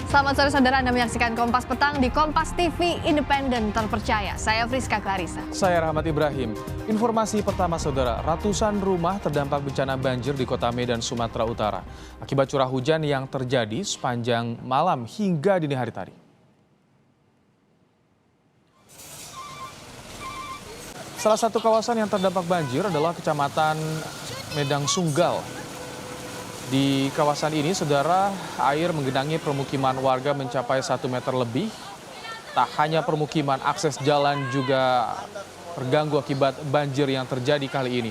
Selamat sore saudara, Anda menyaksikan Kompas Petang di Kompas TV Independen Terpercaya. Saya Friska Clarissa. Saya Rahmat Ibrahim. Informasi pertama saudara, ratusan rumah terdampak bencana banjir di kota Medan, Sumatera Utara. Akibat curah hujan yang terjadi sepanjang malam hingga dini hari tadi. Salah satu kawasan yang terdampak banjir adalah Kecamatan Medang Sunggal. Di kawasan ini, saudara, air menggenangi permukiman warga mencapai 1 meter lebih. Tak hanya permukiman, akses jalan juga terganggu akibat banjir yang terjadi kali ini.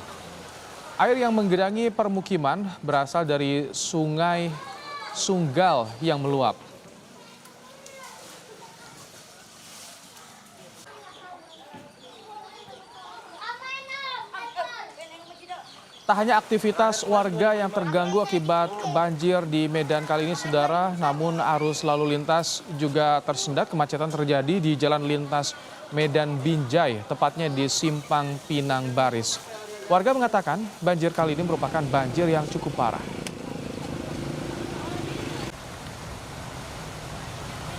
Air yang menggenangi permukiman berasal dari Sungai Sunggal yang meluap. Tak hanya aktivitas warga yang terganggu akibat banjir di Medan kali ini, saudara, namun arus lalu lintas juga tersendat. Kemacetan terjadi di Jalan Lintas Medan Binjai, tepatnya di Simpang Pinang Baris. Warga mengatakan banjir kali ini merupakan banjir yang cukup parah.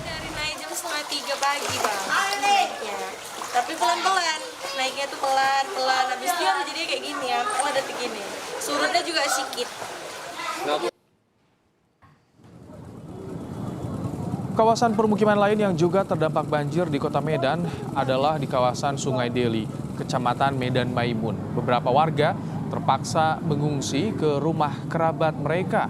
Dari naik jam 2:30 pagi, Bang. Ya. Tapi pelan-pelan, naiknya tuh pelan-pelan. Habis itu harus jadi kayak gini ya, kalau detik gini. Surutnya juga sedikit. Kawasan permukiman lain yang juga terdampak banjir di kota Medan adalah di kawasan Sungai Deli, Kecamatan Medan Maimun. Beberapa warga terpaksa mengungsi ke rumah kerabat mereka.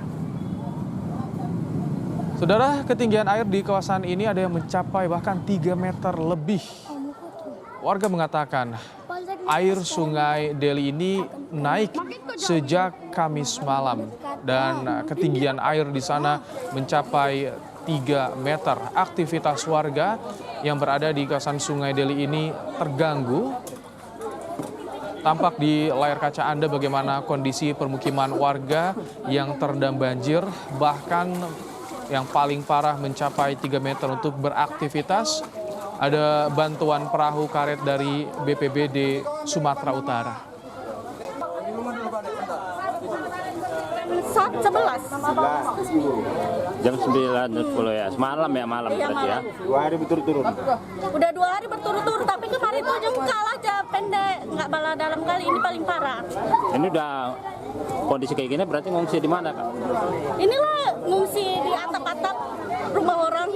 Saudara, ketinggian air di kawasan ini ada yang mencapai bahkan 3 meter lebih. Warga mengatakan air Sungai Deli ini naik sejak Kamis malam dan ketinggian air di sana mencapai 3 meter. Aktivitas warga yang berada di kawasan Sungai Deli ini terganggu. Tampak di layar kaca Anda bagaimana kondisi permukiman warga yang terendam banjir, bahkan yang paling parah mencapai 3 meter untuk beraktivitas. Ada bantuan perahu karet dari BPBD Sumatera Utara. 11. Jam 9.10 ya, semalam ya, malam berarti ya. 2 hari berturut-turut. Udah 2 hari berturut-turut, tapi kemarin tuh jengkal aja, pendek, nggak bala dalam. Kali ini paling parah. Ini udah kondisi kayak gini berarti ngungsi di mana, Kak? Inilah ngungsi di atap-atap rumah orang.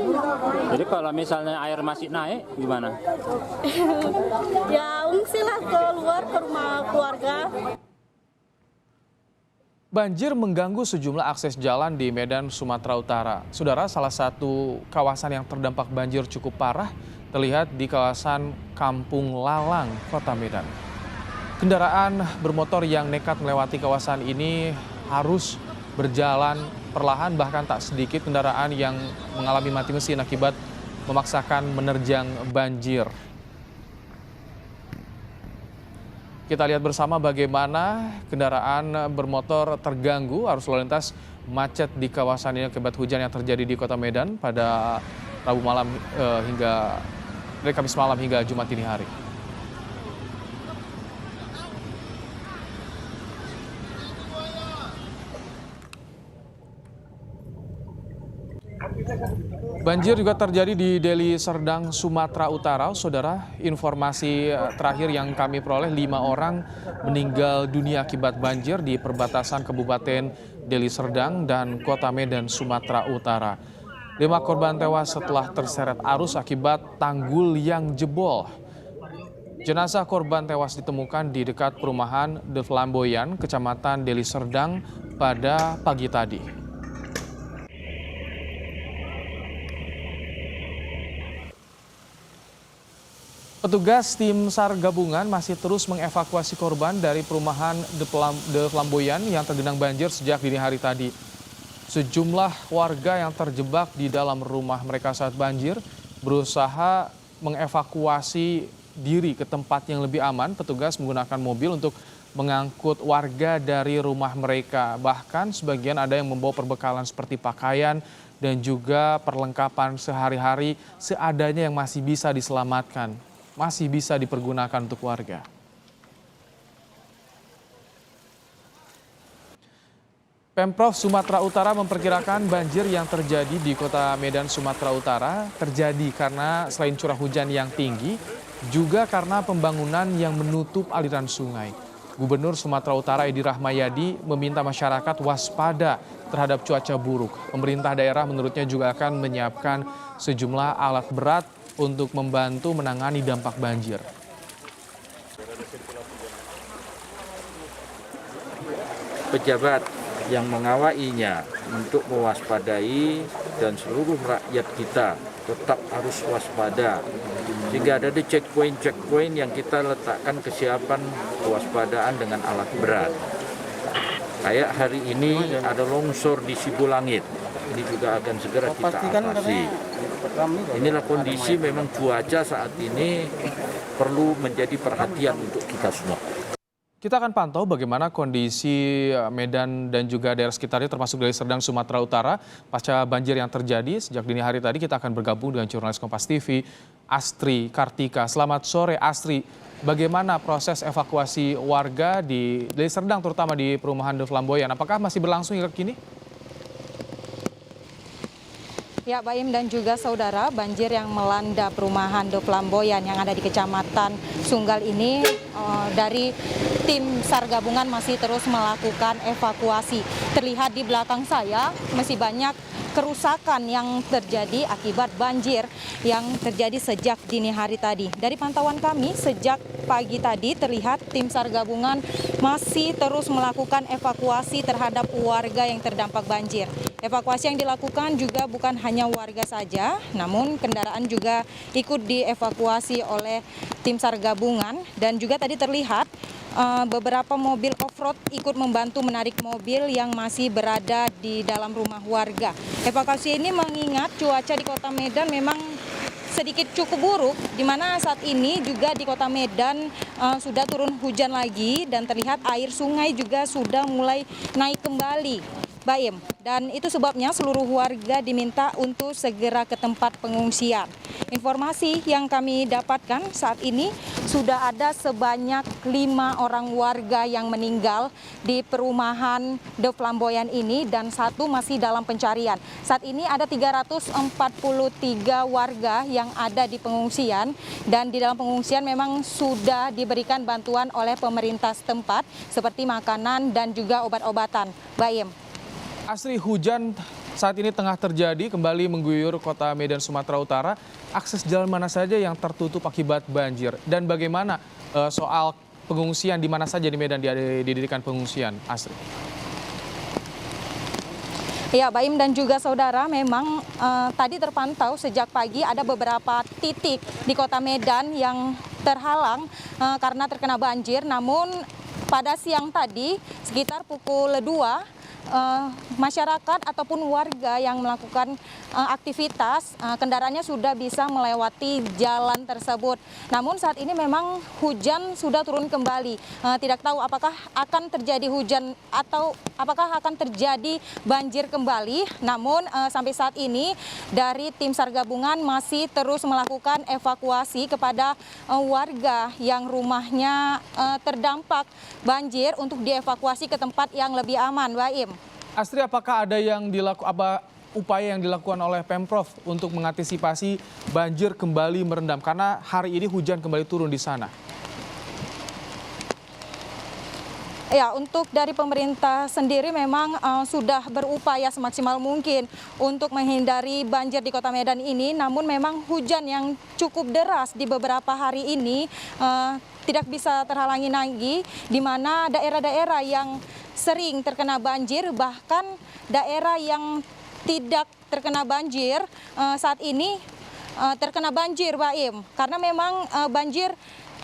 Jadi kalau misalnya air masih naik gimana? Ya ngungsilah keluar ke rumah keluarga. Banjir mengganggu sejumlah akses jalan di Medan, Sumatera Utara. Saudara, salah satu kawasan yang terdampak banjir cukup parah terlihat di kawasan Kampung Lalang, Kota Medan. Kendaraan bermotor yang nekat melewati kawasan ini harus berjalan perlahan, bahkan tak sedikit kendaraan yang mengalami mati mesin akibat memaksakan menerjang banjir. Kita lihat bersama bagaimana kendaraan bermotor terganggu, arus lalu lintas macet di kawasan ini akibat hujan yang terjadi di Kota Medan pada Rabu malam dari Kamis malam hingga Jumat dini hari. Banjir juga terjadi di Deli Serdang, Sumatera Utara. Saudara, informasi terakhir yang kami peroleh 5 orang meninggal dunia akibat banjir di perbatasan Kabupaten Deli Serdang dan Kota Medan, Sumatera Utara. 5 korban tewas setelah terseret arus akibat tanggul yang jebol. Jenazah korban tewas ditemukan di dekat perumahan The Flamboyan, Kecamatan Deli Serdang pada pagi tadi. Petugas tim SAR gabungan masih terus mengevakuasi korban dari perumahan The Flamboyan yang tergenang banjir sejak dini hari tadi. Sejumlah warga yang terjebak di dalam rumah mereka saat banjir berusaha mengevakuasi diri ke tempat yang lebih aman. Petugas menggunakan mobil untuk mengangkut warga dari rumah mereka. Bahkan sebagian ada yang membawa perbekalan seperti pakaian dan juga perlengkapan sehari-hari seadanya yang masih bisa diselamatkan. Masih bisa dipergunakan untuk warga. Pemprov Sumatera Utara memperkirakan banjir yang terjadi di kota Medan, Sumatera Utara terjadi karena selain curah hujan yang tinggi, juga karena pembangunan yang menutup aliran sungai. Gubernur Sumatera Utara Edi Rahmayadi meminta masyarakat waspada terhadap cuaca buruk. Pemerintah daerah menurutnya juga akan menyiapkan sejumlah alat berat untuk membantu menangani dampak banjir. Pejabat yang mengawainya untuk mewaspadai dan seluruh rakyat kita tetap harus waspada. Sehingga ada di checkpoint yang kita letakkan kesiapan kewaspadaan dengan alat berat. Kayak hari ini ada longsor di Sibulangit. Ini juga akan segera kita atasi. Inilah kondisi memang cuaca saat ini perlu menjadi perhatian untuk kita semua. Kita akan pantau bagaimana kondisi Medan dan juga daerah sekitarnya termasuk dari Serdang, Sumatera Utara pasca banjir yang terjadi sejak dini hari tadi. Kita akan bergabung dengan jurnalis Kompas TV Astri Kartika. Selamat sore Astri, bagaimana proses evakuasi warga di Serdang terutama di perumahan The Flamboyan? Apakah masih berlangsung hingga kini? Ya, Baim dan juga saudara, banjir yang melanda perumahan The Flamboyan yang ada di Kecamatan Sunggal ini dari tim SAR gabungan masih terus melakukan evakuasi. Terlihat di belakang saya masih banyak kerusakan yang terjadi akibat banjir yang terjadi sejak dini hari tadi. Dari pantauan kami sejak pagi tadi terlihat tim SAR gabungan masih terus melakukan evakuasi terhadap warga yang terdampak banjir. Evakuasi yang dilakukan juga bukan hanya warga saja, namun kendaraan juga ikut dievakuasi oleh tim SAR gabungan dan juga tadi terlihat beberapa mobil off-road ikut membantu menarik mobil yang masih berada di dalam rumah warga. Evakuasi ini mengingat cuaca di Kota Medan memang sedikit cukup buruk, di mana saat ini juga di Kota Medan sudah turun hujan lagi dan terlihat air sungai juga sudah mulai naik kembali. Baim, dan itu sebabnya seluruh warga diminta untuk segera ke tempat pengungsian. Informasi yang kami dapatkan saat ini sudah ada sebanyak 5 orang warga yang meninggal di perumahan The Flamboyan ini dan 1 masih dalam pencarian. Saat ini ada 343 warga yang ada di pengungsian dan di dalam pengungsian memang sudah diberikan bantuan oleh pemerintah setempat seperti makanan dan juga obat-obatan. Baim. Astri, hujan saat ini tengah terjadi kembali mengguyur kota Medan, Sumatera Utara. Akses jalan mana saja yang tertutup akibat banjir? Dan bagaimana soal pengungsian di mana saja di Medan didirikan pengungsian, Astri? Ya, Baim dan juga saudara, memang tadi terpantau sejak pagi ada beberapa titik di kota Medan yang terhalang karena terkena banjir. Namun pada siang tadi sekitar pukul 2, masyarakat ataupun warga yang melakukan aktivitas kendaraannya sudah bisa melewati jalan tersebut. Namun saat ini memang hujan sudah turun kembali. Tidak tahu apakah akan terjadi hujan atau apakah akan terjadi banjir kembali. Namun sampai saat ini dari tim SAR gabungan masih terus melakukan evakuasi kepada warga yang rumahnya terdampak banjir untuk dievakuasi ke tempat yang lebih aman. Baim. Astri, apakah ada upaya yang dilakukan oleh Pemprov untuk mengantisipasi banjir kembali merendam? Karena hari ini hujan kembali turun di sana. Ya, untuk dari pemerintah sendiri memang sudah berupaya semaksimal mungkin untuk menghindari banjir di Kota Medan ini. Namun memang hujan yang cukup deras di beberapa hari ini tidak bisa terhalangi lagi, di mana daerah-daerah yang sering terkena banjir, bahkan daerah yang tidak terkena banjir saat ini terkena banjir, Baim. Karena memang banjir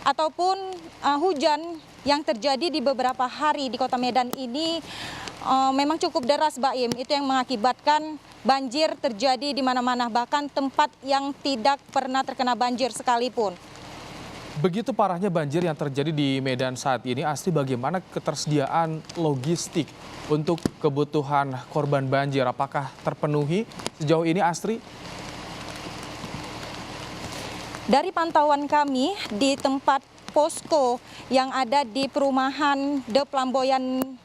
ataupun hujan yang terjadi di beberapa hari di Kota Medan ini memang cukup deras, Baim. Itu yang mengakibatkan banjir terjadi di mana-mana, bahkan tempat yang tidak pernah terkena banjir sekalipun. Begitu parahnya banjir yang terjadi di Medan saat ini, Astri, bagaimana ketersediaan logistik untuk kebutuhan korban banjir? Apakah terpenuhi sejauh ini, Astri? Dari pantauan kami di tempat posko yang ada di perumahan The Flamboyan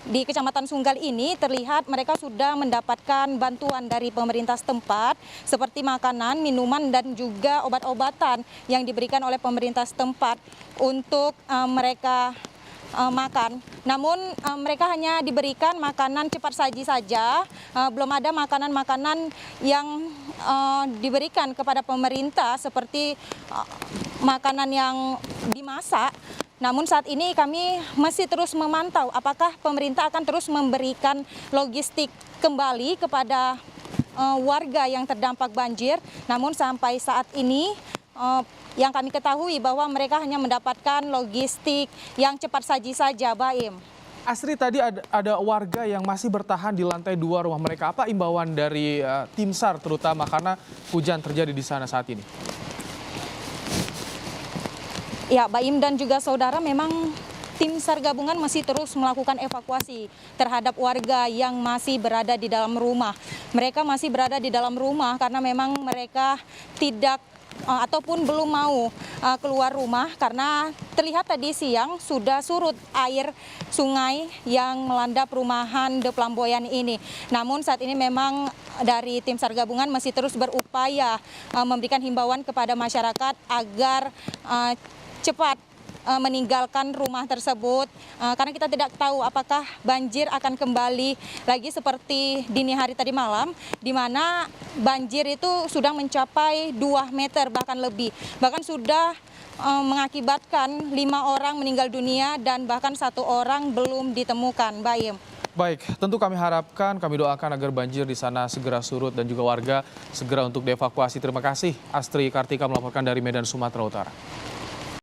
di Kecamatan Sunggal ini terlihat mereka sudah mendapatkan bantuan dari pemerintah setempat seperti makanan, minuman, dan juga obat-obatan yang diberikan oleh pemerintah setempat untuk mereka makan. Namun mereka hanya diberikan makanan cepat saji saja, belum ada makanan-makanan yang diberikan kepada pemerintah seperti makanan yang dimasak. Namun saat ini kami masih terus memantau apakah pemerintah akan terus memberikan logistik kembali kepada warga yang terdampak banjir. Namun sampai saat ini yang kami ketahui bahwa mereka hanya mendapatkan logistik yang cepat saji saja, Baim. Astri, tadi ada warga yang masih bertahan di lantai 2 rumah mereka. Apa imbauan dari tim SAR terutama karena hujan terjadi di sana saat ini? Ya, Baim dan juga saudara, memang tim SAR gabungan masih terus melakukan evakuasi terhadap warga yang masih berada di dalam rumah. Mereka masih berada di dalam rumah karena memang mereka tidak ataupun belum mau keluar rumah karena terlihat tadi siang sudah surut air sungai yang melanda perumahan De Flamboyan ini. Namun saat ini memang dari tim SAR gabungan masih terus berupaya memberikan himbauan kepada masyarakat agar cepat meninggalkan rumah tersebut karena kita tidak tahu apakah banjir akan kembali lagi seperti dini hari tadi malam, di mana banjir itu sudah mencapai 2 meter bahkan lebih, bahkan sudah mengakibatkan 5 orang meninggal dunia dan bahkan 1 orang belum ditemukan. Baim. Baik, tentu kami harapkan, kami doakan agar banjir di sana segera surut dan juga warga segera untuk dievakuasi. Terima kasih Astri Kartika melaporkan dari Medan, Sumatera Utara.